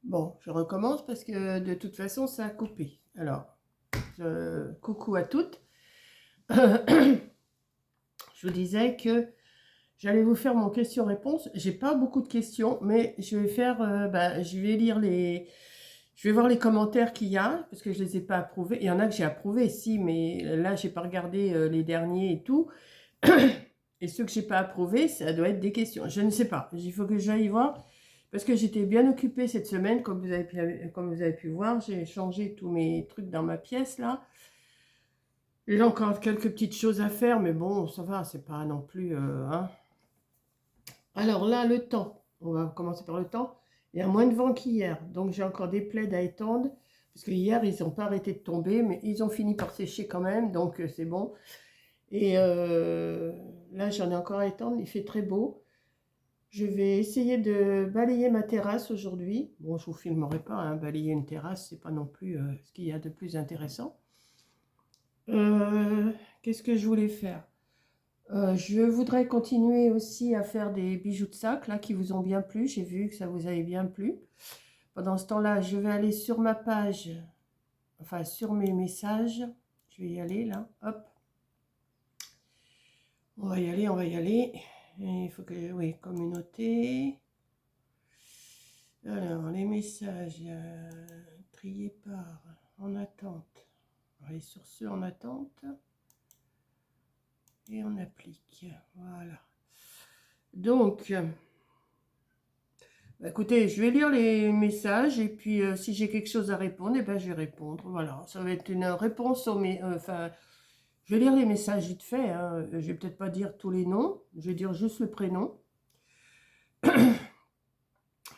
Bon, je recommence parce que de toute façon, ça a coupé. Alors, coucou à toutes. Je vous disais que j'allais vous faire mon question-réponse. J'ai pas beaucoup de questions, mais je vais faire, je vais lire je vais voir les commentaires qu'il y a parce que je les ai pas approuvés. Il y en a que j'ai approuvés, si, mais là, j'ai pas regardé les derniers et tout. Et ceux que j'ai pas approuvés, ça doit être des questions. Je ne sais pas. Il faut que j'aille voir. Parce que j'étais bien occupée cette semaine, comme vous avez pu voir, j'ai changé tous mes trucs dans ma pièce là. Il y a encore quelques petites choses à faire, mais bon, ça va, c'est pas non plus. Hein. Alors là, le temps, on va commencer par le temps. Il y a moins de vent qu'hier, donc j'ai encore des plaids à étendre. Parce que hier, ils n'ont pas arrêté de tomber, mais ils ont fini par sécher quand même, donc c'est bon. Et là, j'en ai encore à étendre, il fait très beau. Je vais essayer de balayer ma terrasse aujourd'hui. Bon, je vous filmerai pas, hein, balayer une terrasse, c'est pas non plus ce qu'il y a de plus intéressant. Euh, Qu'est-ce que je voulais faire? Je voudrais continuer aussi à faire des bijoux de sac, là, qui vous ont bien plu. J'ai vu que ça vous avait bien plu. Pendant ce temps-là, je vais aller sur ma page, enfin sur mes messages. Je vais y aller, là, hop. On va y aller, on va y aller. Et il faut que, oui, communauté. Alors, les messages triés par en attente. On va aller sur ceux en attente. Et on applique. Voilà. Donc, écoutez, je vais lire les messages et puis si j'ai quelque chose à répondre, eh ben, je vais répondre. Voilà, ça va être une réponse aux enfin, je vais lire les messages vite fait. Hein. Je vais peut-être pas dire tous les noms. Je vais dire juste le prénom.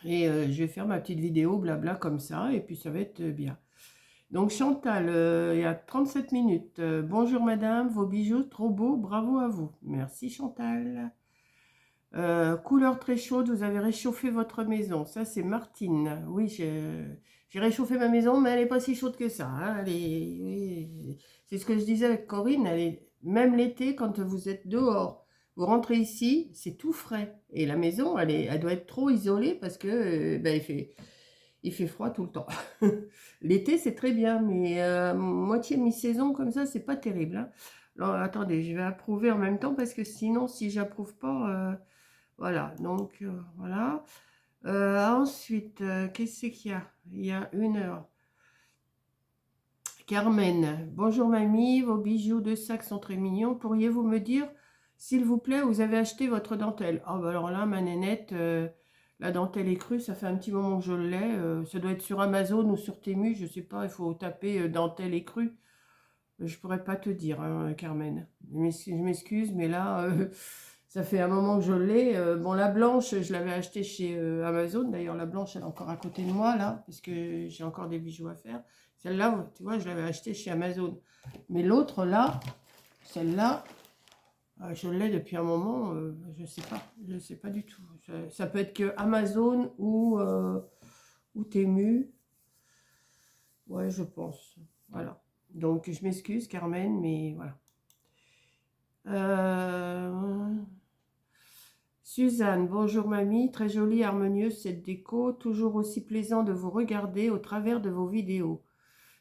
Et je vais faire ma petite vidéo blabla comme ça et puis ça va être bien. Donc Chantal, il y a 37 minutes. Bonjour madame, vos bijoux trop beaux, bravo à vous. Merci Chantal. Couleur très chaude, vous avez réchauffé votre maison. Ça c'est Martine. Oui, j'ai réchauffé ma maison, mais elle n'est pas si chaude que ça. Hein. C'est ce que je disais avec Corinne. Même l'été, quand vous êtes dehors, vous rentrez ici, c'est tout frais. Et la maison, elle doit être trop isolée parce que il fait froid tout le temps. L'été, c'est très bien, mais moitié mi-saison comme ça, c'est pas terrible. Hein. Alors, attendez, je vais approuver en même temps parce que sinon, si j'approuve pas, voilà. Donc, voilà. Ensuite, qu'est-ce qu'il y a? Il y a 1 heure. Carmen, bonjour mamie, vos bijoux de sac sont très mignons. Pourriez-vous me dire, s'il vous plaît, où vous avez acheté votre dentelle? Ah, bah alors là, ma nénette, la dentelle est crue, ça fait un petit moment que je l'ai. Ça doit être sur Amazon ou sur Temu, je sais pas, il faut taper dentelle et crue. Je pourrais pas te dire, hein, Carmen. Je m'excuse, mais là, ça fait un moment que je l'ai. Bon, la blanche, je l'avais achetée chez Amazon. D'ailleurs, la blanche, elle est encore à côté de moi, là, parce que j'ai encore des bijoux à faire. Celle-là, tu vois, je l'avais achetée chez Amazon. Mais l'autre, là, celle-là, je l'ai depuis un moment. Je sais pas. Je sais pas du tout. Ça peut être que Amazon ou Temu. Ouais, je pense. Voilà. Donc, je m'excuse, Carmen, mais voilà. Suzanne, bonjour mamie, très jolie, harmonieuse cette déco, toujours aussi plaisant de vous regarder au travers de vos vidéos.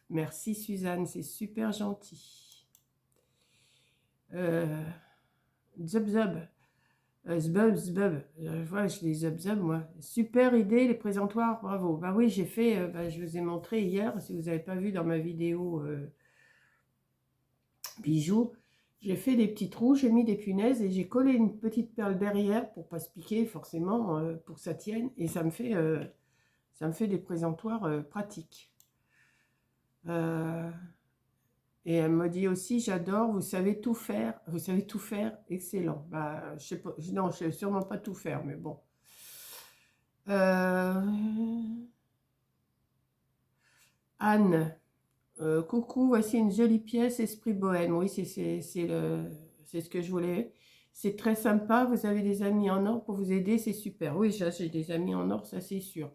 Merci Suzanne, c'est super gentil. Zub zub, zbub zbub, voilà, je dis zub zub moi. Super idée les présentoirs, bravo. Bah oui, j'ai fait, je vous ai montré hier, si vous n'avez pas vu dans ma vidéo bijoux. J'ai fait des petits trous, j'ai mis des punaises et j'ai collé une petite perle derrière pour pas se piquer forcément, pour que ça tienne. Et ça me fait des présentoirs pratiques. Et elle me dit aussi, j'adore, vous savez tout faire, excellent. Bah, je sais pas, non, je sais sûrement pas tout faire, mais bon. Anne, coucou, voici une jolie pièce, esprit bohème. Oui, c'est ce que je voulais. C'est très sympa, vous avez des amis en or pour vous aider, c'est super. Oui, j'ai des amis en or, ça c'est sûr.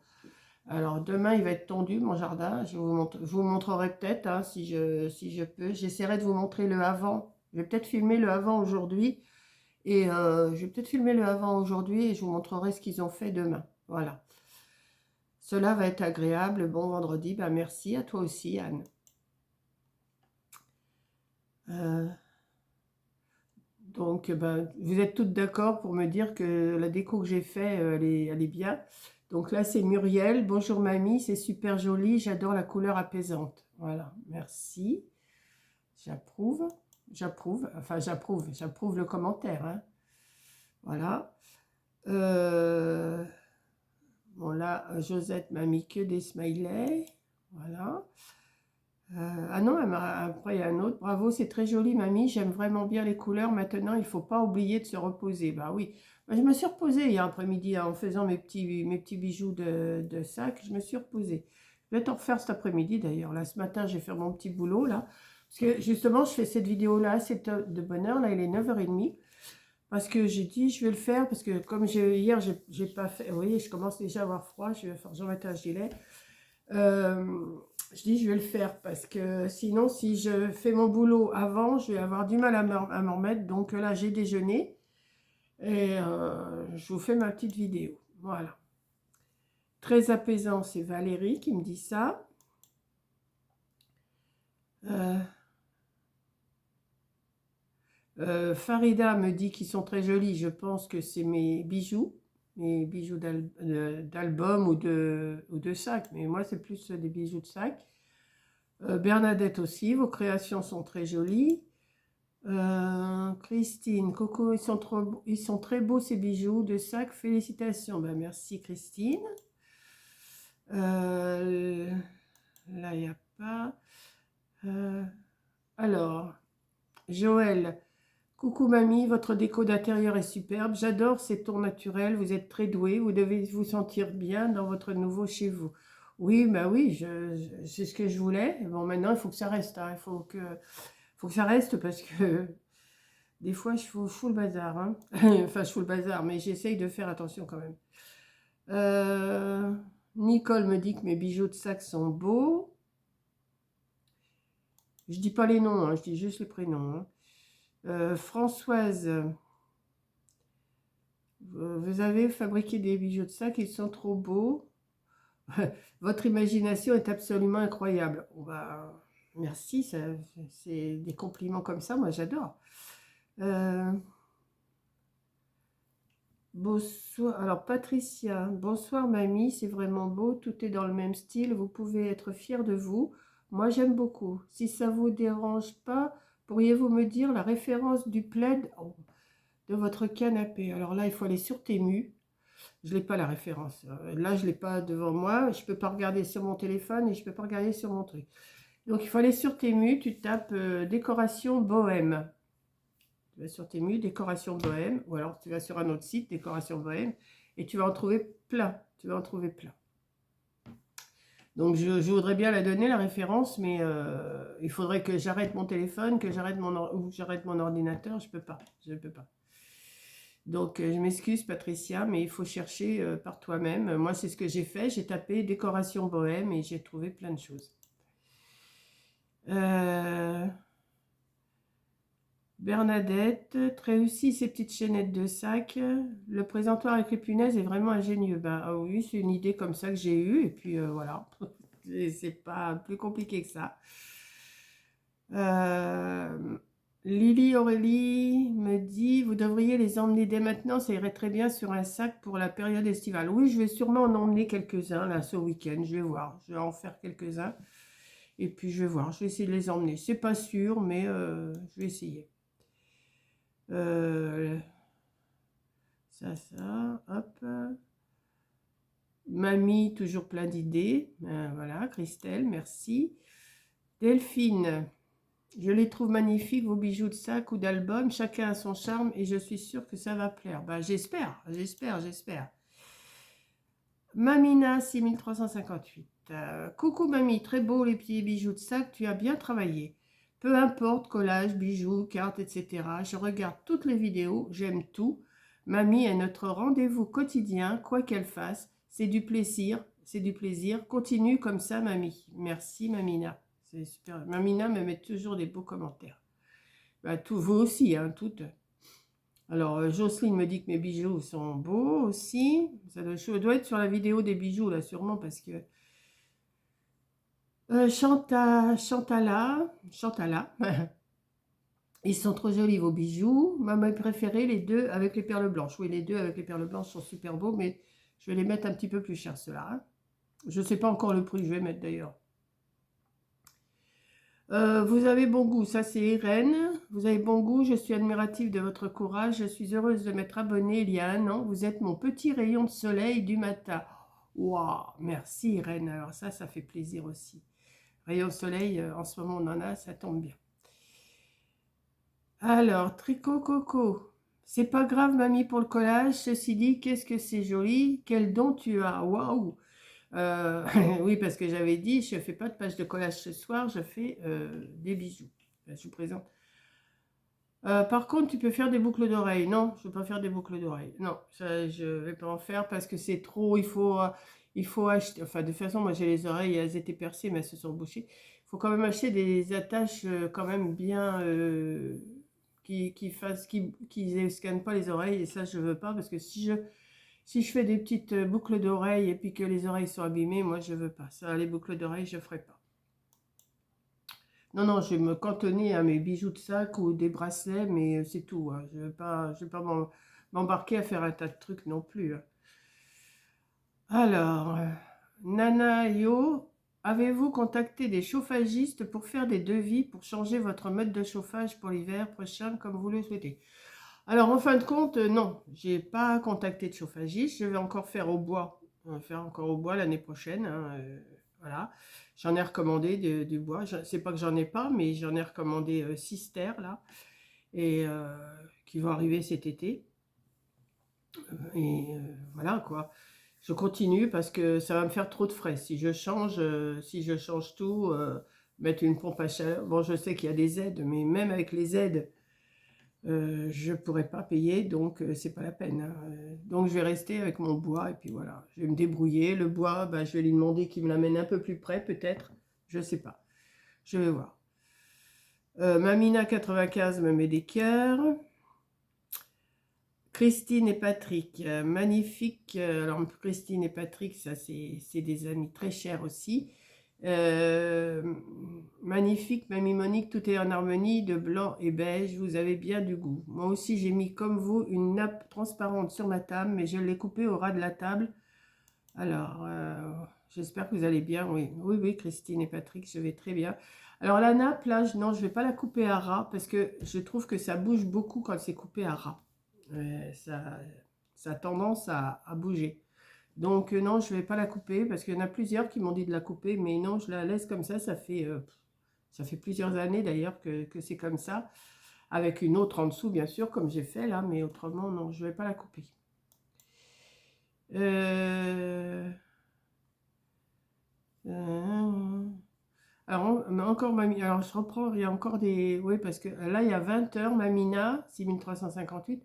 Alors demain, il va être tondu, mon jardin. Je vous montrerai peut-être, hein, si je peux. J'essaierai de vous montrer le avant. Je vais peut-être filmer le avant aujourd'hui. Et je vais peut-être filmer le avant aujourd'hui et je vous montrerai ce qu'ils ont fait demain. Voilà. Cela va être agréable. Bon vendredi. Ben, merci à toi aussi, Anne. Donc, ben, vous êtes toutes d'accord pour me dire que la déco que j'ai fait, elle est bien. Donc là, c'est Muriel. Bonjour mamie, c'est super joli. J'adore la couleur apaisante. Voilà, merci. J'approuve. J'approuve. Enfin, j'approuve le commentaire. Hein. Voilà. Bon, là, Josette m'a mis que des smileys. Voilà. Ah non, après il y a un autre. Bravo, c'est très joli, mamie. J'aime vraiment bien les couleurs. Maintenant, il ne faut pas oublier de se reposer. Bah oui. Bah, je me suis reposée hier après-midi en faisant mes petits bijoux de sac. Je me suis reposée. Je vais t'en refaire cet après-midi d'ailleurs. Là, ce matin, j'ai fait mon petit boulot là. Parce que justement, je fais cette vidéo-là, c'est de bonne heure. Là, il est 9h30. Parce que j'ai dit, je vais le faire. Parce que comme hier, j'ai pas fait. Vous voyez, je commence déjà à avoir froid. Je vais faire mettre un gilet. Je dis, je vais le faire parce que sinon, si je fais mon boulot avant, je vais avoir du mal à m'en remettre. Donc là, j'ai déjeuné et je vous fais ma petite vidéo. Voilà. Très apaisant, c'est Valérie qui me dit ça. Farida me dit qu'ils sont très jolis. Je pense que c'est mes bijoux d'album ou de sac. Mais moi, c'est plus des bijoux de sac. Bernadette aussi, vos créations sont très jolies. Christine, Coco, ils sont très beaux ces bijoux de sac, félicitations. Ben, merci Christine. Là, il n'y a pas. Alors, Joël, coucou mamie, votre déco d'intérieur est superbe. J'adore ces tons naturels, vous êtes très douée, vous devez vous sentir bien dans votre nouveau chez vous. Oui, bah oui, c'est ce que je voulais. Bon, maintenant, il faut que ça reste. Hein. Il faut que ça reste parce que des fois, je fous le bazar. Hein. Enfin, je fous le bazar, mais j'essaye de faire attention quand même. Nicole me dit que mes bijoux de sac sont beaux. Je dis pas les noms, hein, je dis juste les prénoms. Hein. Françoise, vous avez fabriqué des bijoux de sac, ils sont trop beaux. Votre imagination est absolument incroyable. Merci, c'est des compliments comme ça, moi j'adore. Bonsoir, alors Patricia, bonsoir mamie, c'est vraiment beau, tout est dans le même style, vous pouvez être fière de vous. Moi j'aime beaucoup. Si ça vous dérange pas, pourriez-vous me dire la référence du plaid de votre canapé? Alors là, il faut aller sur Temu. Je n'ai pas la référence. Là, je ne l'ai pas devant moi. Je ne peux pas regarder sur mon téléphone et je ne peux pas regarder sur mon truc. Donc, il faut aller sur Temu. Tu tapes décoration bohème. Tu vas sur Temu, décoration bohème. Ou alors, tu vas sur un autre site, décoration bohème. Et tu vas en trouver plein. Tu vas en trouver plein. Donc, je voudrais bien la donner, la référence. Mais il faudrait que j'arrête mon téléphone, que j'arrête mon ordinateur. Je ne peux pas. Je ne peux pas. Donc, je m'excuse Patricia, mais il faut chercher par toi-même. Moi, c'est ce que j'ai fait. J'ai tapé décoration bohème et j'ai trouvé plein de choses. Bernadette, très réussi ces petites chaînettes de sac. Le présentoir avec les punaises est vraiment ingénieux. Ben oui, c'est une idée comme ça que j'ai eue. Et puis voilà, c'est pas plus compliqué que ça. Lily Aurélie me dit, vous devriez les emmener dès maintenant, ça irait très bien sur un sac pour la période estivale. Oui, je vais sûrement en emmener quelques-uns là ce week-end, je vais voir, je vais en faire quelques-uns et puis je vais voir, je vais essayer de les emmener. C'est pas sûr, mais je vais essayer. Ça, hop. Mamie, toujours plein d'idées. Voilà, Christelle, merci. Delphine. Je les trouve magnifiques, vos bijoux de sac ou d'album. Chacun a son charme et je suis sûre que ça va plaire. Ben, j'espère. Mamina, 6358. Coucou mamie, très beau les petits bijoux de sac, tu as bien travaillé. Peu importe, collage, bijoux, cartes, etc. Je regarde toutes les vidéos, j'aime tout. Mamie est notre rendez-vous quotidien, quoi qu'elle fasse. C'est du plaisir. Continue comme ça, mamie. Merci, Mamina. C'est super. Mamina me met toujours des beaux commentaires. Bah, vous aussi, hein, toutes. Alors, Jocelyne me dit que mes bijoux sont beaux aussi. Je dois être sur la vidéo des bijoux, là, sûrement, parce que... Chantala, ils sont trop jolis, vos bijoux. Maman préférée, les deux avec les perles blanches. Oui, les deux avec les perles blanches sont super beaux, mais je vais les mettre un petit peu plus chers, ceux-là. Hein. Je ne sais pas encore le prix que je vais mettre, d'ailleurs. Vous avez bon goût, ça c'est Irène. Vous avez bon goût, je suis admirative de votre courage. Je suis heureuse de m'être abonnée il y a un an. Vous êtes mon petit rayon de soleil du matin. Waouh, merci Irène. Alors ça fait plaisir aussi. Rayon de soleil, en ce moment on en a, ça tombe bien. Alors, tricot coco. C'est pas grave, mamie, pour le collage. Ceci dit, qu'est-ce que c'est joli. Quel don tu as. Waouh. Oui, parce que j'avais dit, je ne fais pas de page de collage ce soir, je fais des bijoux. Là, je vous présente. Par contre, tu peux faire des boucles d'oreilles. Non, je ne veux pas faire des boucles d'oreilles. Non, ça, je ne vais pas en faire parce que c'est trop. Il faut acheter. Enfin, de toute façon, moi j'ai les oreilles, elles étaient percées, mais elles se sont bouchées. Il faut quand même acheter des attaches quand même bien qui ne scannent pas les oreilles. Et ça, je ne veux pas parce que si je fais des petites boucles d'oreilles et puis que les oreilles sont abîmées, moi je veux pas. Ça, les boucles d'oreilles, je ferai pas. Non, non, je vais me cantonner à mes bijoux de sac ou des bracelets, mais c'est tout. Hein. Je ne vais pas m'embarquer à faire un tas de trucs non plus. Hein. Alors, Nana Yo, avez-vous contacté des chauffagistes pour faire des devis pour changer votre mode de chauffage pour l'hiver prochain comme vous le souhaitez? Alors, en fin de compte, non, j'ai pas contacté de chauffagiste. Je vais encore faire au bois. On va faire encore au bois l'année prochaine. Hein, voilà. J'en ai recommandé du bois. C'est pas que j'en ai pas, mais j'en ai recommandé 6 terres, là. Et qui vont arriver cet été. Et voilà, quoi. Je continue parce que ça va me faire trop de frais. Si je change tout, mettre une pompe à chaleur. Bon, je sais qu'il y a des aides, mais même avec les aides, je ne pourrais pas payer, donc c'est pas la peine. Hein. Donc je vais rester avec mon bois et puis voilà, je vais me débrouiller. Le bois, bah, je vais lui demander qu'il me l'amène un peu plus près peut-être, je ne sais pas, je vais voir. Mamina 95 me met des cœurs. Christine et Patrick, magnifique. Alors Christine et Patrick, ça c'est des amis très chers aussi. Magnifique, mamie Monique, tout est en harmonie, de blanc et beige, vous avez bien du goût. Moi aussi, j'ai mis comme vous une nappe transparente sur ma table, mais je l'ai coupée au ras de la table. Alors, j'espère que vous allez bien. Oui, oui, oui, Christine et Patrick, je vais très bien. Alors, la nappe, là, non, je ne vais pas la couper à ras, parce que je trouve que ça bouge beaucoup quand c'est coupé à ras. Ça a tendance à bouger. Donc non, je ne vais pas la couper parce qu'il y en a plusieurs qui m'ont dit de la couper, mais non, je la laisse comme ça. Ça fait plusieurs années d'ailleurs que c'est comme ça, avec une autre en dessous bien sûr, comme j'ai fait là, mais autrement non, je ne vais pas la couper. Alors, encore Mamie, alors je reprends, il y a encore des... Oui, parce que là, il y a 20 heures, Mamina, 6358.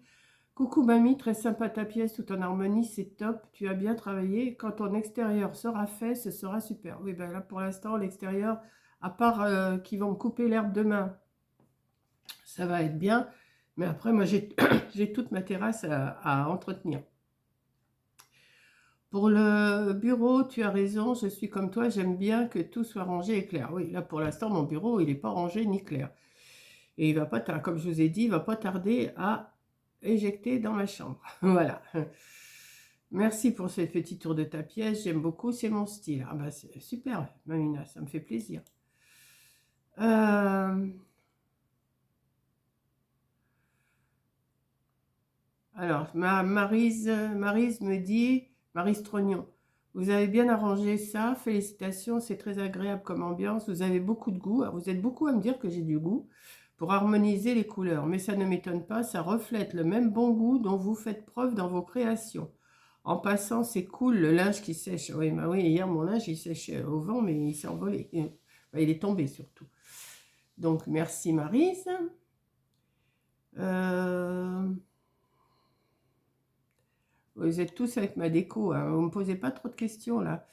Coucou mamie, très sympa ta pièce, tout en harmonie, c'est top, tu as bien travaillé. Quand ton extérieur sera fait, ce sera super. Oui, ben là pour l'instant, l'extérieur, à part qu'ils vont me couper l'herbe demain, ça va être bien. Mais après, moi, j'ai toute ma terrasse à entretenir. Pour le bureau, tu as raison, je suis comme toi, j'aime bien que tout soit rangé et clair. Oui, là pour l'instant, mon bureau, il n'est pas rangé ni clair. Et il va pas, comme je vous ai dit, il va pas tarder à éjecter dans ma chambre. Voilà. Merci pour ce petit tour de ta pièce. J'aime beaucoup, c'est mon style. Ah bah c'est super, Mamina, ça me fait plaisir. Alors, Maryse me dit, Maryse Trognon, vous avez bien arrangé ça, félicitations, c'est très agréable comme ambiance, vous avez beaucoup de goût. Alors, vous êtes beaucoup à me dire que j'ai du goût pour harmoniser les couleurs, mais ça ne m'étonne pas, ça reflète le même bon goût dont vous faites preuve dans vos créations. En passant, c'est cool, le linge qui sèche. Oui, bah oui, hier, mon linge, il sèche au vent, mais il s'est envolé. Il est tombé, surtout. Donc, merci, Maryse. Vous êtes tous avec ma déco. Hein. Vous ne me posez pas trop de questions, là.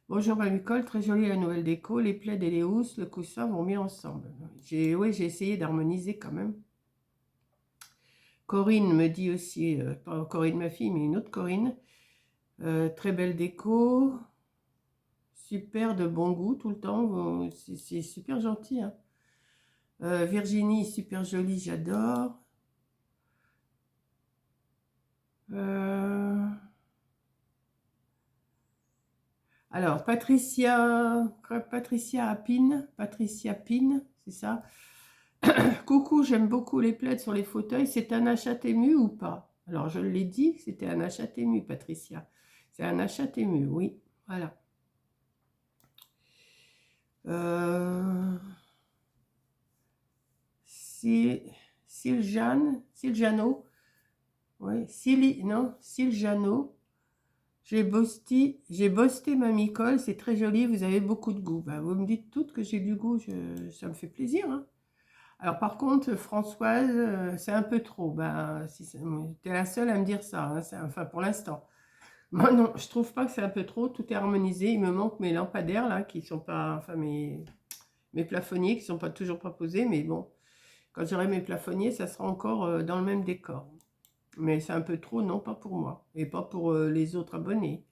Bonjour, Mamie Cole. Très jolie la nouvelle déco. Les plaids et les housses, le coussin vont mis ensemble. Oui, j'ai essayé d'harmoniser quand même. Corinne me dit aussi, pas Corinne ma fille, mais une autre Corinne. Très belle déco. Super, de bon goût tout le temps. C'est super gentil. Hein. Virginie, super jolie, j'adore. Alors, Patricia Pine, c'est ça. Coucou, j'aime beaucoup les plaids sur les fauteuils. C'est un achat Temu ou pas? Alors, je l'ai dit, c'était un achat Temu, Patricia. C'est un achat Temu, oui. Voilà. Siljano. Oui, Siljano. J'ai bossé Mamie Cole, c'est très joli, vous avez beaucoup de goût. Ben, vous me dites toutes que j'ai du goût, ça me fait plaisir. Hein. Alors par contre, Françoise, c'est un peu trop. Ben, si t'es la seule à me dire ça, hein, enfin pour l'instant. Moi non, je trouve pas que c'est un peu trop, tout est harmonisé. Il me manque mes lampadaires là, qui sont pas, enfin mes plafonniers qui sont pas toujours pas posés, mais bon, quand j'aurai mes plafonniers, ça sera encore dans le même décor. Mais c'est un peu trop, non, pas pour moi. Et pas pour les autres abonnés.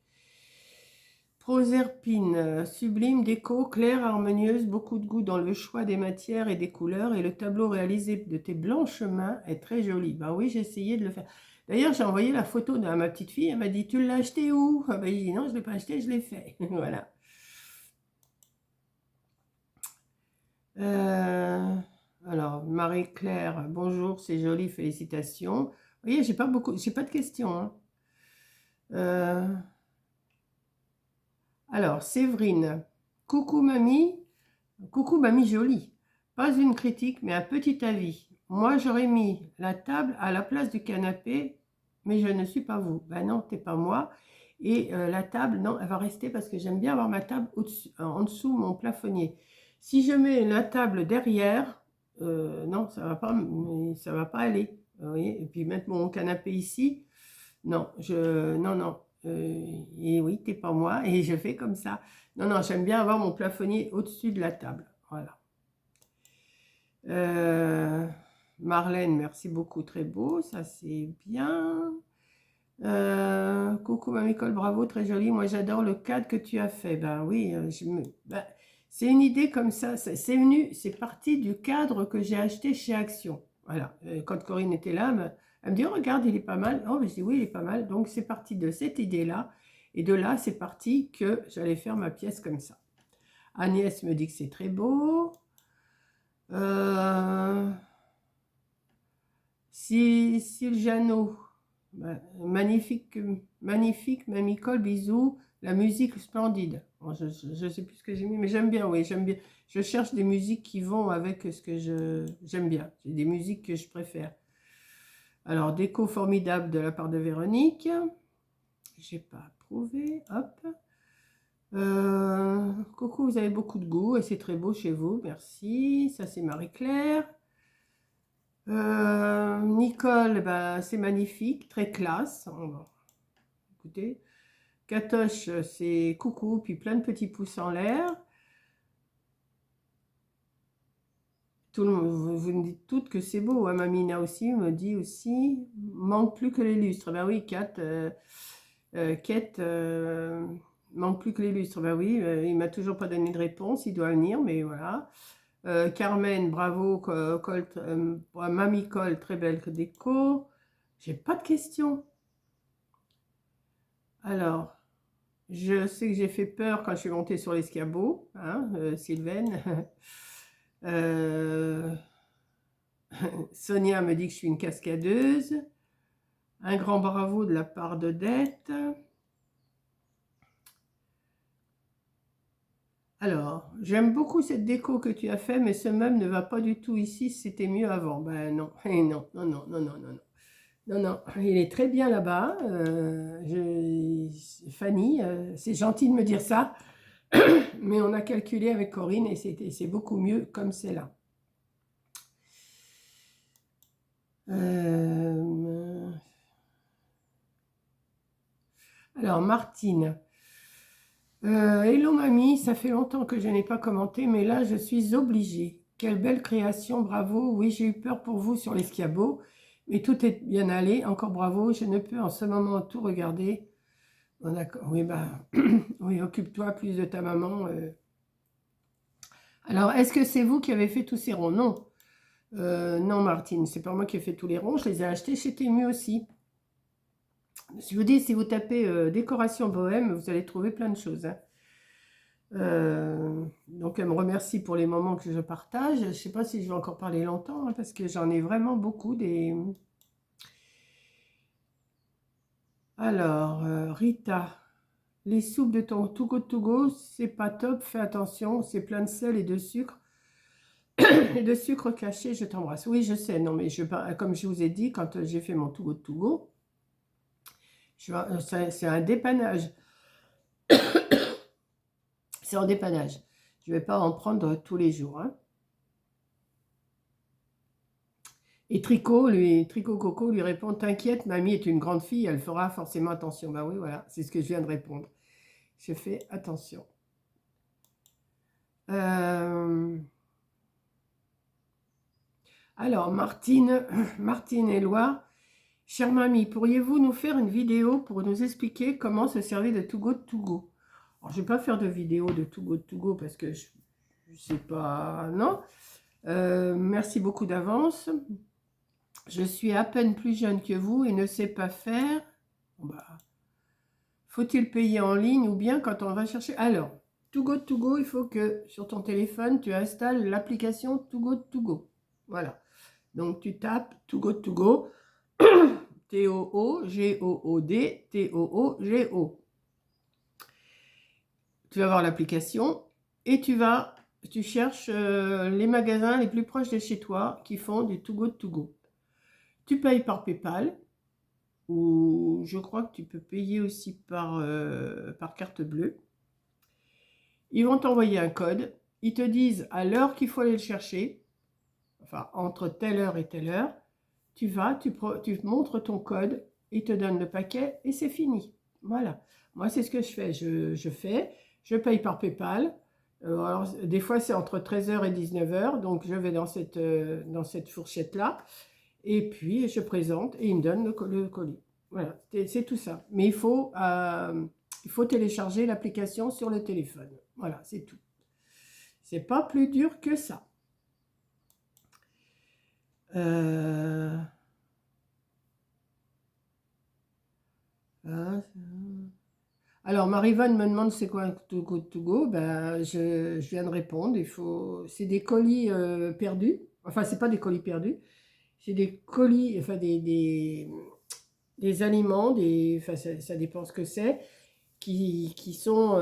Proserpine, sublime, déco, claire, harmonieuse, beaucoup de goût dans le choix des matières et des couleurs. Et le tableau réalisé de tes blanches mains est très joli. Bah oui, j'ai essayé de le faire. D'ailleurs, j'ai envoyé la photo à ma petite fille. Elle m'a dit, tu l'as acheté où? Ah bah, j'ai dit, non, je ne l'ai pas acheté, je l'ai fait. Voilà. Alors, Marie-Claire, bonjour, c'est joli, félicitations. Vous voyez, j'ai pas de questions. Hein. Alors, Séverine, coucou mamie jolie. Pas une critique, mais un petit avis. Moi, j'aurais mis la table à la place du canapé, mais je ne suis pas vous. Ben non, t'es pas moi. Et la table, non, elle va rester parce que j'aime bien avoir ma table en dessous mon plafonnier. Si je mets la table derrière, non, ça va pas aller. Vous voyez. Et puis mettre mon canapé ici, non, non. Et oui, t'es pas moi, et je fais comme ça. Non, j'aime bien avoir mon plafonnier au-dessus de la table. Voilà. Marlène, merci beaucoup, très beau, ça c'est bien. Coucou Mamie Cole, bravo, très joli. Moi j'adore le cadre que tu as fait. Ben oui, c'est une idée comme ça. C'est parti du cadre que j'ai acheté chez Action. Voilà. Quand Corinne était là, elle me dit, oh, regarde, il est pas mal. Oh, je dis, oui, il est pas mal. Donc c'est parti de cette idée-là. Et de là, c'est parti que j'allais faire ma pièce comme ça. Agnès me dit que c'est très beau. Siljano. Magnifique, Mamie Cole, bisous. La musique splendide. Bon, je ne sais plus ce que j'ai mis, mais j'aime bien, oui, j'aime bien. Je cherche des musiques qui vont avec ce que j'aime bien. J'ai des musiques que je préfère. Alors, déco formidable de la part de Véronique. J'ai pas approuvé. Hop. Coucou, vous avez beaucoup de goût et c'est très beau chez vous. Merci. Ça, c'est Marie-Claire. Nicole, bah, c'est magnifique, très classe. Écoutez, Katoche, c'est coucou, puis plein de petits pouces en l'air. Tout le monde, vous me dites toutes que c'est beau. Hein. Mamina aussi me dit aussi, manque plus que les lustres. Ben oui, Kate, manque plus que les lustres. Ben oui, il m'a toujours pas donné de réponse, il doit venir, mais voilà. Carmen, bravo, Colt, Mamie Cole, très belle déco. J'ai pas de questions. Alors, je sais que j'ai fait peur quand je suis montée sur l'escabeau, hein, Sylvaine. Sonia me dit que je suis une cascadeuse. Un grand bravo de la part d'Odette. Alors, j'aime beaucoup cette déco que tu as fait, mais ce meuble ne va pas du tout ici, c'était mieux avant. Ben non, non. Non, il est très bien là-bas. Fanny, c'est gentil de me dire ça, mais on a calculé avec Corinne et c'est beaucoup mieux comme c'est là. Alors, Martine. Hello mamie, ça fait longtemps que je n'ai pas commenté, mais là je suis obligée. Quelle belle création, bravo. Oui, j'ai eu peur pour vous sur l'escabeau, Mais tout est bien allé, encore bravo, je ne peux en ce moment tout regarder. Bon, d'accord, oui, bah, oui, occupe-toi plus de ta maman. Alors, est-ce que c'est vous qui avez fait tous ces ronds? Non. Non, Martine, c'est pas moi qui ai fait tous les ronds, je les ai achetés chez Temu aussi. Je vous dis, si vous tapez décoration bohème, vous allez trouver plein de choses. Hein. Donc, elle me remercie pour les moments que je partage. Je ne sais pas si je vais encore parler longtemps, hein, parce que j'en ai vraiment beaucoup des... Alors, Rita, les soupes de ton Too Good To Go, c'est pas top, fais attention, c'est plein de sel et de sucre. Et de sucre caché, je t'embrasse. Oui, je sais, non, mais comme je vous ai dit, quand j'ai fait mon Too Good To Go, c'est un dépannage. C'est en dépannage. Je ne vais pas en prendre tous les jours. Hein. Et Tricot Coco lui répond, t'inquiète, mamie est une grande fille, elle fera forcément attention. Bah oui, voilà, c'est ce que je viens de répondre. Je fais attention. Alors, Martine Éloi, chère mamie, pourriez-vous nous faire une vidéo pour nous expliquer comment se servir de Too Good To Go? Alors, je ne vais pas faire de vidéo de Too Good To Go parce que je ne sais pas, non. Merci beaucoup d'avance. Je suis à peine plus jeune que vous et ne sais pas faire. Bah, faut-il payer en ligne ou bien quand on va chercher? Alors, Too Good To Go, il faut que sur ton téléphone, tu installes l'application Too Good To Go. Voilà. Donc, tu tapes Too Good To Go, T-O-O-G-O-O-D, T-O-O-G-O. Tu vas voir l'application et tu cherches les magasins les plus proches de chez toi qui font du Too Good To Go. Tu payes par PayPal ou je crois que tu peux payer aussi par carte bleue. Ils vont t'envoyer un code. Ils te disent à l'heure qu'il faut aller le chercher, enfin entre telle heure et telle heure. Tu vas, tu montres ton code, ils te donnent le paquet et c'est fini. Voilà. Moi, c'est ce que je fais. Je paye par PayPal. Alors, des fois, c'est entre 13h et 19h. Donc, je vais dans cette fourchette-là. Et puis, je présente et ils me donnent le colis. Voilà, c'est tout ça. Mais il faut télécharger l'application sur le téléphone. Voilà, c'est tout. C'est pas plus dur que ça. Alors, Marivonne me demande c'est quoi un Too Good To Go. Ben, je viens de répondre. C'est des colis perdus. Enfin, c'est pas des colis perdus. C'est des colis, enfin des aliments, enfin, ça dépend ce que c'est, qui sont,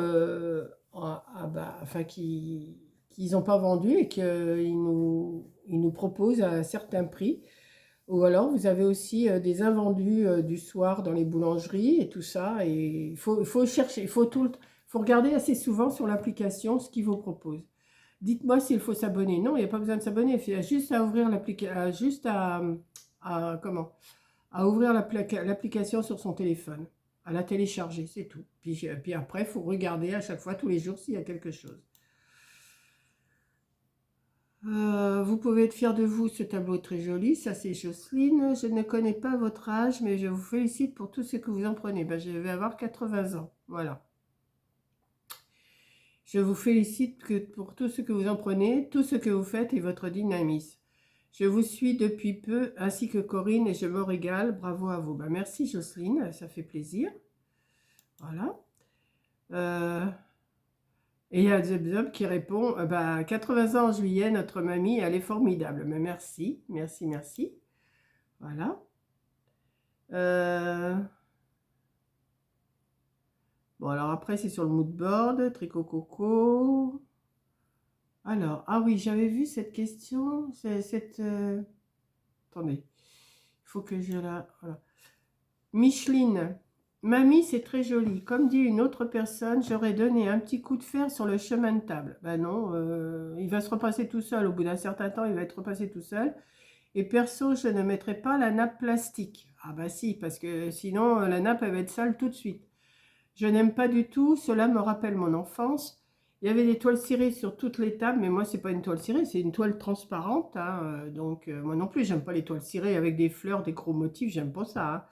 enfin, qu'ils n'ont pas vendu et qu'ils nous proposent à un certain prix. Ou alors, vous avez aussi des invendus du soir dans les boulangeries et tout ça. Et il faut chercher, faut regarder assez souvent sur l'application ce qu'ils vous proposent. Dites-moi s'il faut s'abonner. Non, il n'y a pas besoin de s'abonner. Il y a juste à ouvrir l'application, à ouvrir l'application sur son téléphone, à la télécharger, c'est tout. Puis après, il faut regarder à chaque fois, tous les jours, s'il y a quelque chose. Vous pouvez être fier de vous, ce tableau est très joli. Ça, c'est Jocelyne. Je ne connais pas votre âge, mais je vous félicite pour tout ce que vous en prenez. Ben, je vais avoir 80 ans. Voilà. Je vous félicite pour tout ce que vous en prenez, tout ce que vous faites et votre dynamisme. Je vous suis depuis peu, ainsi que Corinne, et je me régale. Bravo à vous. Ben, merci Jocelyne, ça fait plaisir. Voilà. Et il y a Zeb qui répond, 80 ans en juillet, notre mamie, elle est formidable. Mais merci, merci, merci. Voilà. Bon, alors après, c'est sur le mood board, Tricot Coco. Alors, ah oui, j'avais vu cette question, attendez, il faut que je la... Voilà. Micheline, mamie, c'est très joli. Comme dit une autre personne, j'aurais donné un petit coup de fer sur le chemin de table. Ben non, il va se repasser tout seul. Au bout d'un certain temps, il va être repassé tout seul. Et perso, je ne mettrai pas la nappe plastique. Ah bah si, parce que sinon, la nappe, elle va être sale tout de suite. Je n'aime pas du tout, cela me rappelle mon enfance. Il y avait des toiles cirées sur toutes les tables, mais moi, c'est pas une toile cirée, c'est une toile transparente. Hein, donc, moi non plus, j'aime pas les toiles cirées avec des fleurs, des gros motifs, j'aime pas ça. Hein.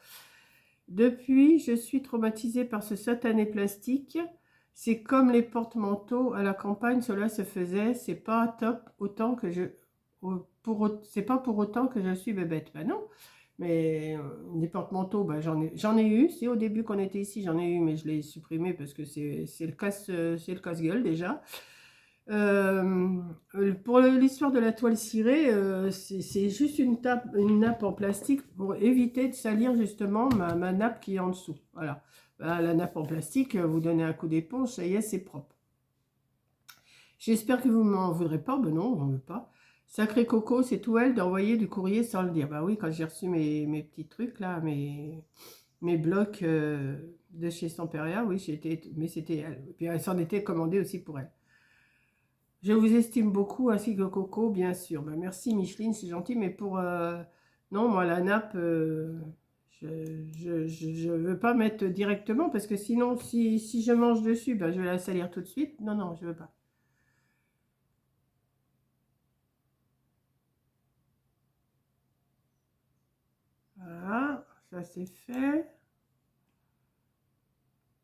Depuis, je suis traumatisée par ce satané plastique. C'est comme les porte-manteaux à la campagne, cela se faisait. C'est pas top autant que je. C'est pas pour autant que je suis bébête. Ben non. Mais des porte-manteaux, ben j'en ai eu. C'est au début qu'on était ici, j'en ai eu, mais je l'ai supprimé parce que c'est le casse-gueule déjà. Pour l'histoire de la toile cirée, c'est juste une nappe en plastique pour éviter de salir justement ma nappe qui est en dessous. Voilà. La nappe en plastique, vous donnez un coup d'éponge, ça y est, c'est propre. J'espère que vous ne m'en voudrez pas. Ben non, on ne veut pas. Sacré Coco, c'est tout elle d'envoyer du courrier sans le dire. Bah oui, quand j'ai reçu mes petits trucs là, mes blocs de chez Samperia, oui, mais c'était elle. Et puis elle s'en était commandée aussi pour elle. Je vous estime beaucoup, ainsi que Coco, bien sûr. Ben, merci Micheline, c'est gentil, mais pour... non, moi, la nappe, je veux pas mettre directement, parce que sinon, si je mange dessus, ben, je vais la salir tout de suite. Non, non, je veux pas. Voilà, ça c'est fait.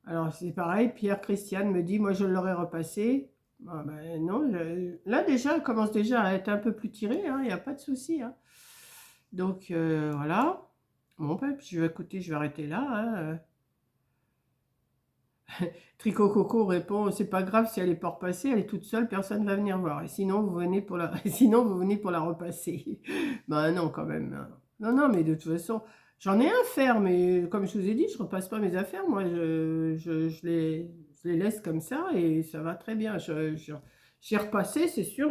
Alors, c'est pareil, Pierre Christiane me dit, moi, je l'aurais repassé. Ah, ben, non, là, déjà, elle commence déjà à être un peu plus tirée, hein, il n'y a pas de souci. Hein. Donc, voilà. Bon, ben, je vais écouter, je vais arrêter là. Hein. Tricot Coco répond, c'est pas grave si elle est pas repassée, elle est toute seule, personne va venir voir. Et sinon, vous venez pour la, sinon, vous venez pour la repasser. Ben non, quand même. Hein. Non, non, mais de toute façon, j'en ai un à faire, mais comme je vous ai dit, je repasse pas mes affaires. Moi, je les laisse comme ça et ça va très bien. J'ai repassé, c'est sûr.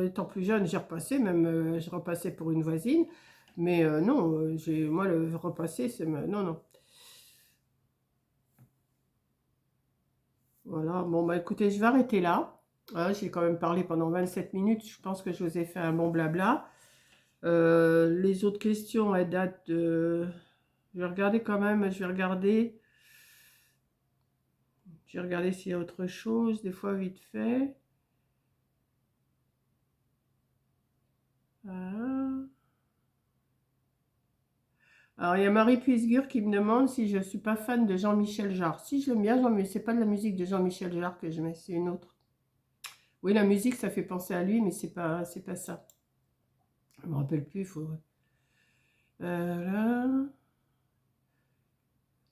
Étant plus jeune, j'ai repassé, même je repassais pour une voisine. Mais non, moi, le repasser, non, non. Voilà, bon bah écoutez, je vais arrêter là. Hein, j'ai quand même parlé pendant 27 minutes, je pense que je vous ai fait un bon blabla. Les autres questions, elles datent de... Je vais regarder quand même, je vais regarder s'il y a autre chose, des fois vite fait. Ah. Alors il y a Marie Puisgur qui me demande si je ne suis pas fan de Jean-Michel Jarre. Si je l'aime bien, mais c'est pas de la musique de Jean-Michel Jarre que je mets, c'est une autre. Oui, la musique, ça fait penser à lui, mais c'est pas ça. Je me rappelle plus, il faut... Là.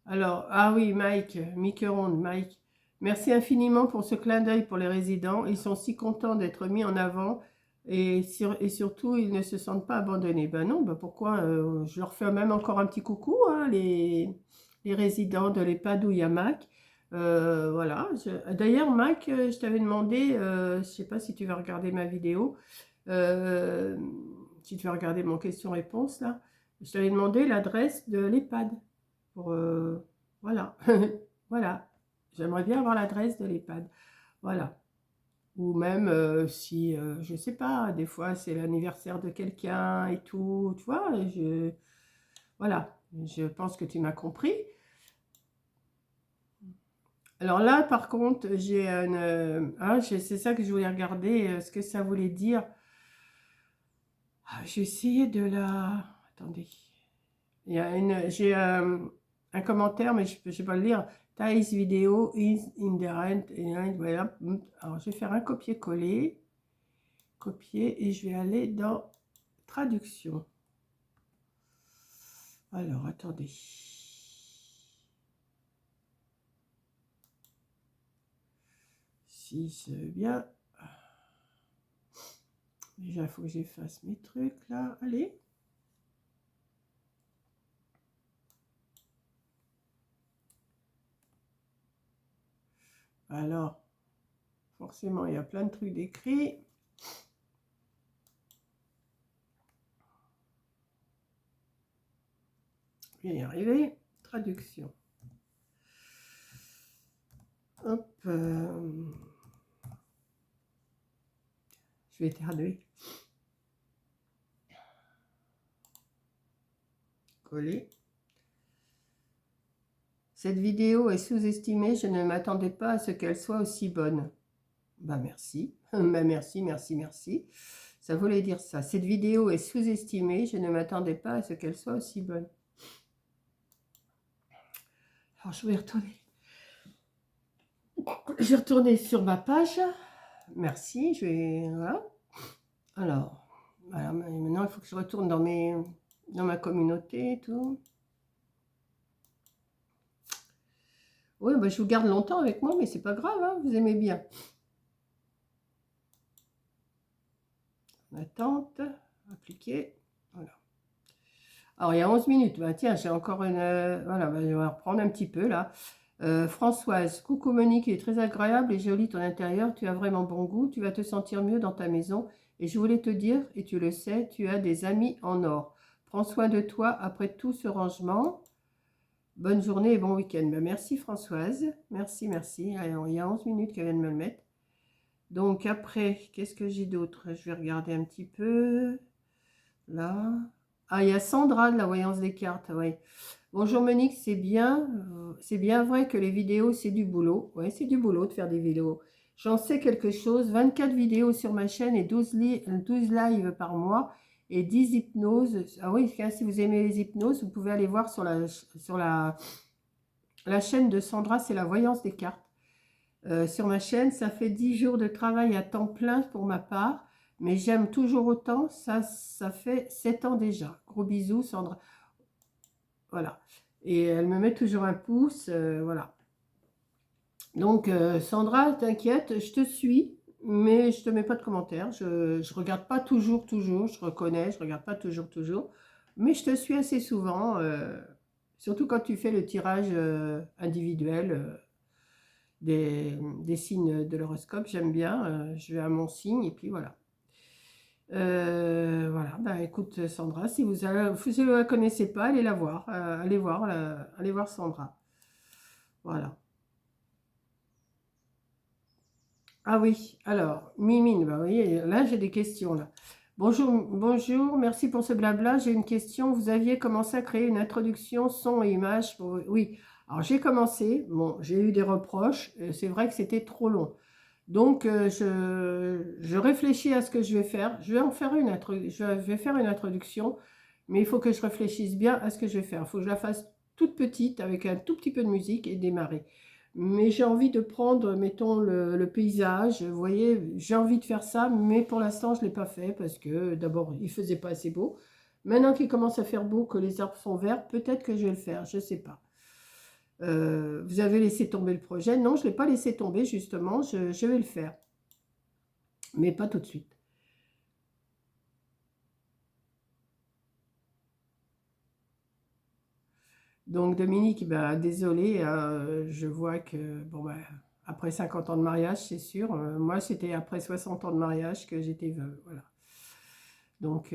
Alors, ah oui, Mike, Miqueronde, Mike, merci infiniment pour ce clin d'œil pour les résidents. Ils sont si contents d'être mis en avant et surtout, ils ne se sentent pas abandonnés. Ben non, ben pourquoi je leur fais même encore un petit coucou, hein, les résidents de l'EHPAD où il y a Mac. Voilà. D'ailleurs, Mac, je t'avais demandé, je ne sais pas si tu vas regarder ma vidéo, euh, si tu vas regarder mon question-réponse là, je t'avais demandé l'adresse de l'EHPAD. Pour, voilà, voilà. J'aimerais bien avoir l'adresse de l'EHPAD. Voilà. Ou même si, je sais pas, des fois c'est l'anniversaire de quelqu'un et tout, tu vois, voilà, je pense que tu m'as compris. Alors là, par contre, j'ai c'est ça que je voulais regarder, ce que ça voulait dire. Ah, j'ai essayé de la... Attendez. J'ai un commentaire, mais je ne vais pas le lire. Thais vidéo is in the rent. Voilà. Alors, je vais faire un copier-coller. Copier et je vais aller dans traduction. Alors, attendez. Si c'est bien. Déjà, il faut que j'efface mes trucs là. Allez. Alors, forcément, il y a plein de trucs d'écrits. Je vais y arriver. Traduction. Hop. Je vais éternuer. Coller. Cette vidéo est sous-estimée, je ne m'attendais pas à ce qu'elle soit aussi bonne. Bah merci. Bah merci, merci, merci. Ça voulait dire ça. Cette vidéo est sous-estimée. Je ne m'attendais pas à ce qu'elle soit aussi bonne. Alors, je vais retourner. Je vais retourner sur ma page. Merci. Je vais... Voilà. Alors, voilà. Maintenant, il faut que je retourne dans ma communauté et tout. Oui, bah, je vous garde longtemps avec moi, mais c'est pas grave, hein, vous aimez bien. Attente, appliquer, voilà. Alors, il y a 11 minutes, bah, tiens, j'ai encore une... voilà, bah, je vais reprendre un petit peu, là. Françoise, coucou Monique, il est très agréable et joli ton intérieur, tu as vraiment bon goût, tu vas te sentir mieux dans ta maison. Et je voulais te dire, et tu le sais, tu as des amis en or. Prends soin de toi après tout ce rangement. Bonne journée et bon week-end. Ben, merci Françoise. Merci, merci. Alors, il y a 11 minutes qu'elle vient de me le mettre. Donc après, qu'est-ce que j'ai d'autre? Je vais regarder un petit peu. Là. Ah, il y a Sandra de la voyance des cartes. Oui. Bonjour Monique, c'est bien vrai que les vidéos, c'est du boulot. Oui, c'est du boulot de faire des vidéos. J'en sais quelque chose. 24 vidéos sur ma chaîne et 12 lives par mois et 10 hypnoses. Ah oui, si vous aimez les hypnoses, vous pouvez aller voir sur la chaîne de Sandra, c'est la voyance des cartes. Sur ma chaîne, ça fait 10 jours de travail à temps plein pour ma part, mais j'aime toujours autant, ça fait 7 ans déjà. Gros bisous Sandra. Voilà. Et elle me met toujours un pouce, voilà. Donc Sandra, t'inquiète, je te suis, mais je te mets pas de commentaires. Je regarde pas toujours, je reconnais, je regarde pas toujours, mais je te suis assez souvent, surtout quand tu fais le tirage individuel. Des signes de l'horoscope, j'aime bien, je vais à mon signe et puis voilà. Voilà, bah écoute Sandra, si vous ne la connaissez pas, allez la voir, allez voir Sandra. Voilà. Ah oui, alors, Mimine, bah, vous voyez, là j'ai des questions là. Bonjour, merci pour ce blabla. J'ai une question. Vous aviez commencé à créer une introduction son et image pour... Oui, alors j'ai commencé. Bon, j'ai eu des reproches. C'est vrai que c'était trop long. Donc, je réfléchis à ce que je vais faire. Je vais en faire je vais faire une introduction, mais il faut que je réfléchisse bien à ce que je vais faire. Il faut que je la fasse toute petite avec un tout petit peu de musique et démarrer. Mais j'ai envie de prendre, mettons, le paysage. Vous voyez, j'ai envie de faire ça, mais pour l'instant, je ne l'ai pas fait parce que d'abord, il ne faisait pas assez beau. Maintenant qu'il commence à faire beau, que les arbres sont verts, peut-être que je vais le faire, je ne sais pas. Vous avez laissé tomber le projet? Non, je ne l'ai pas laissé tomber, justement, je vais le faire. Mais pas tout de suite. Donc Dominique, bah, désolé, je vois que, bon, bah, après 50 ans de mariage, c'est sûr. Moi, c'était après 60 ans de mariage que j'étais veuve. Voilà. Donc,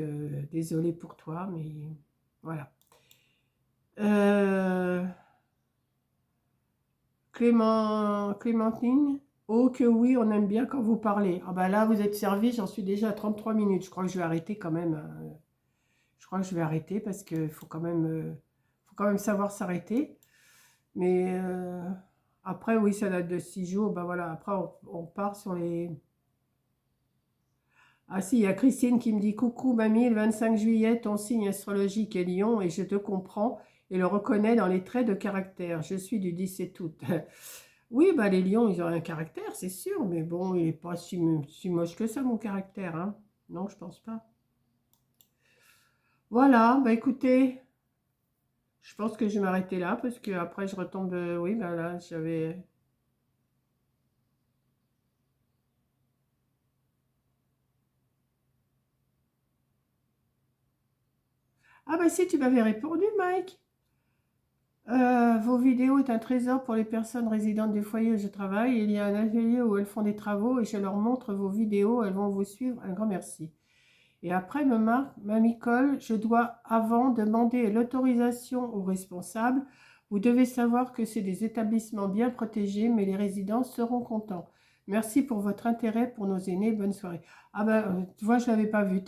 désolé pour toi, mais voilà. Euh, Clémentine, oh que oui, on aime bien quand vous parlez. Ah bah là, vous êtes servi, j'en suis déjà à 33 minutes. Je crois que je vais arrêter quand même. Je crois que je vais arrêter parce qu'il faut quand même savoir s'arrêter. Mais après, oui, ça date de 6 jours. Ben voilà, après, on part sur les... Ah si, il y a Christine qui me dit: coucou mamie, le 25 juillet, ton signe astrologique est Lion et je te comprends et le reconnais dans les traits de caractère. Je suis du 17 août. Oui, bah les lions, ils ont un caractère, c'est sûr, mais bon, il n'est pas si moche que ça, mon caractère, hein. Non, je pense pas. Voilà, bah écoutez, je pense que je vais m'arrêter là parce que après je retombe. Oui, bah là, j'avais. Ah bah si, tu m'avais répondu, Mike. Vos vidéos est un trésor pour les personnes résidentes du foyer où je travaille. Il y a un atelier où elles font des travaux et je leur montre vos vidéos. Elles vont vous suivre. Un grand merci. Et après, me marque, Mamie Cole, je dois avant demander l'autorisation aux responsables. Vous devez savoir que c'est des établissements bien protégés, mais les résidents seront contents. Merci pour votre intérêt pour nos aînés. Bonne soirée. Ah ben, tu vois, je ne l'avais pas vu.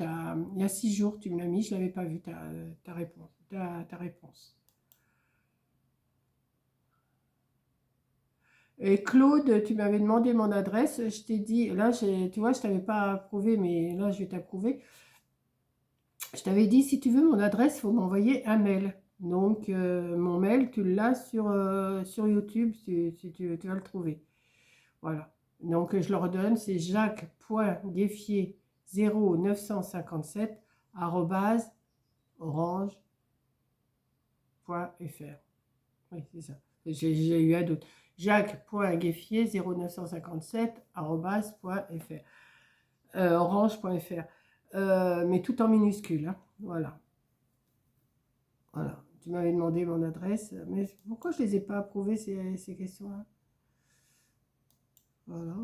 Il y a 6 jours, tu me l'as mis. Je ne l'avais pas vu, ta réponse. Ta réponse. Et Claude, tu m'avais demandé mon adresse. Je t'ai dit, là, tu vois, je t'avais pas approuvé, mais là, je vais t'approuver. Je t'avais dit, si tu veux mon adresse, il faut m'envoyer un mail. Donc, mon mail, tu l'as sur YouTube, si tu vas le trouver. Voilà. Donc, je le redonne, c'est jacques.gueffier0957 orange.fr. Oui, c'est ça. J'ai eu un doute. jacques.gueffier0957 orange.fr. Mais tout en minuscule. Hein. Voilà. Voilà. Tu m'avais demandé mon adresse. Mais pourquoi je ne les ai pas approuvées, ces questions-là? Voilà.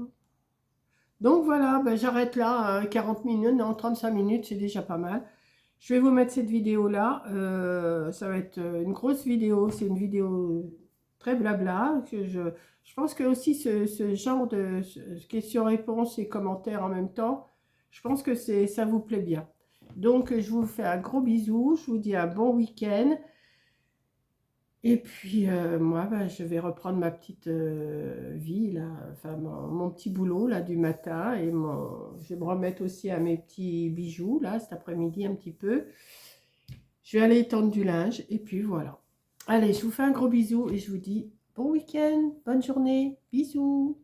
Donc voilà, ben j'arrête là. 40 minutes, non, 35 minutes, c'est déjà pas mal. Je vais vous mettre cette vidéo-là. Ça va être une grosse vidéo. C'est une vidéo très blabla. Je pense que aussi ce genre de questions-réponses et commentaires en même temps, je pense que ça vous plaît bien. Donc, je vous fais un gros bisou. Je vous dis un bon week-end. Et puis, moi, bah, je vais reprendre ma petite vie, là, enfin, mon petit boulot, là, du matin. Et je vais me remettre aussi à mes petits bijoux, là, cet après-midi, un petit peu. Je vais aller étendre du linge, et puis voilà. Allez, je vous fais un gros bisou, et je vous dis bon week-end, bonne journée, bisous.